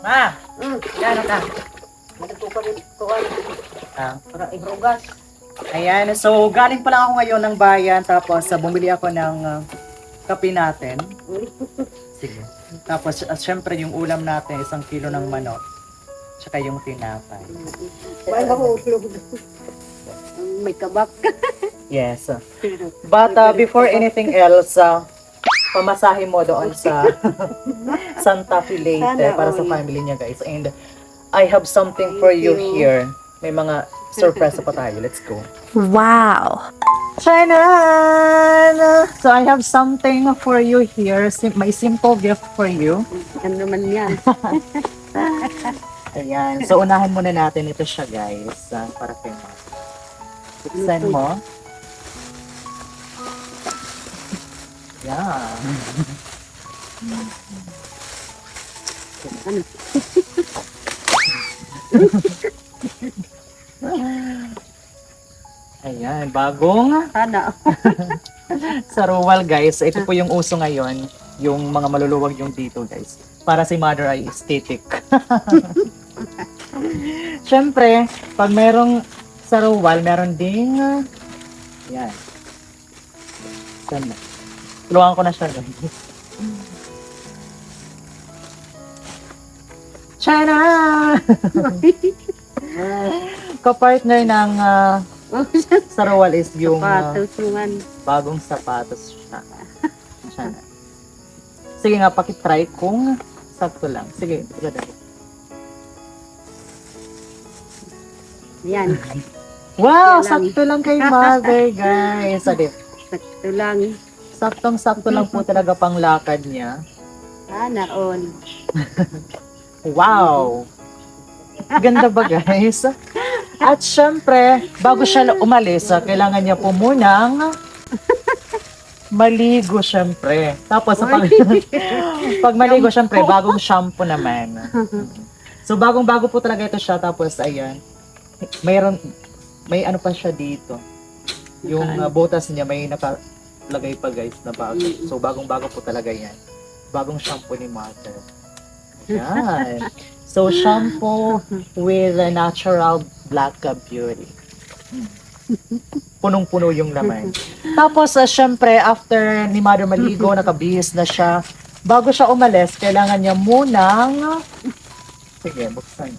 Ma! Yan ka. Para ibrugas. Ayan, so galing pa lang ako ngayon ng bayan, tapos bumili ako ng kape natin. Sige. Tapos syempre yung ulam natin, 1 kilo ng manok. Tsaka yung tinapay. Wala ko utlog. May kabak. Yes. But before anything else, pamasahe mo doon sa Santa Fe Leyte para sa family niya, guys. And I have something for you here. May mga surprise pa tayo. Let's go. Wow! Chanan! So I have something for you here. My simple gift for you. Ano naman yan? Ayan. So unahin muna natin ito siya, guys. Para kay Mom. Buksan mo. Yeah. Ayan, bagong Sana. saruwal, guys. Ito po yung uso ngayon. Yung mga maluluwag yung dito, guys. Para si mother ay aesthetic. Siyempre, pag merong saruwal, meron ding yan. Sana. Tulungan ko na siya, guys. China! Kapartner ng saruwal is yung Sapatos naman. bagong sapatos siya. Siya na. Sige nga, pakitry kung sakto lang. Sige, ganda. Yan. Wow, Sakto lang. sakto lang kay mother, guys. Adi, Sakto lang. saktong-sakto lang po talaga pang lakad niya. Sana all. Wow! Ganda ba, guys? At syempre, bago siya umalis, kailangan niya po munang maligo, syempre. Tapos, pag maligo, syempre, bagong shampoo naman. So, bagong-bago po talaga ito siya. Tapos, ayan. May ano pa siya dito. Yung butas niya, may nakalagay pa, guys, na bago. So, bagong-bago po talaga yan. Bagong shampoo ni mother. Yan. So, shampoo with a natural black beauty. Punong-puno yung laman. Tapos, syempre, after ni mother maligo, nakabihis na siya. Bago siya umalis, kailangan niya munang... Sige, buksan.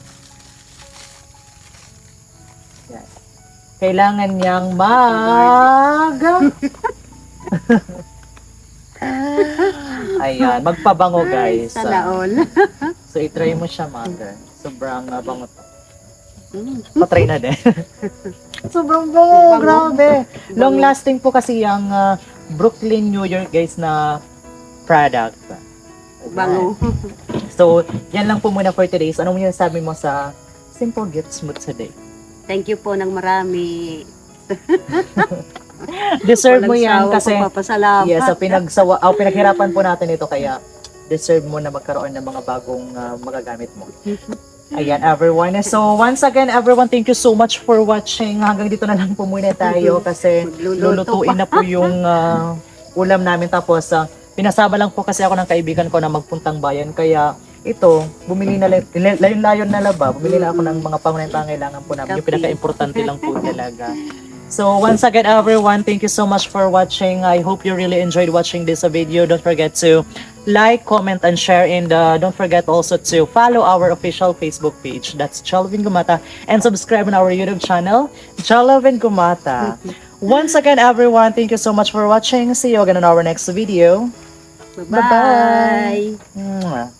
Yan. Kailangan niyang Ayan, magpabango, guys. Sana all. So, itry mo siya, mother. Sobrang bango to. Patry na din. Sobrang bango, grabe. Long lasting po kasi yung Brooklyn, New York, guys, na product. Bango. So, yan lang po muna for today. So, ano mo yung sabi mo sa simple gifts mo today? Thank you po ng marami. Deserve mo yan Walang kasi sawa papasalamat. yes, pinaghirapan po natin ito kaya deserve mo na magkaroon ng mga bagong magagamit mo. Ayan, everyone. So, once again, everyone, thank you so much for watching. Hanggang dito na lang po muna tayo kasi lulutuin na po yung ulam namin. Tapos, pinasama lang po kasi ako ng kaibigan ko na magpuntang bayan. Kaya, ito, bumili na layon-layon na laba. Bumili na ako ng mga pangangailangan po namin. Yung pinaka-importante lang po talaga. So, once again, everyone, thank you so much for watching. I hope you really enjoyed watching this video. Don't forget to like, comment, and share. And don't forget also to follow our official Facebook page. That's Chalvin Gumata. And subscribe on our YouTube channel, Chalvin Gumata. Once again, everyone, thank you so much for watching. See you again on our next video. Bye-bye. Mwah.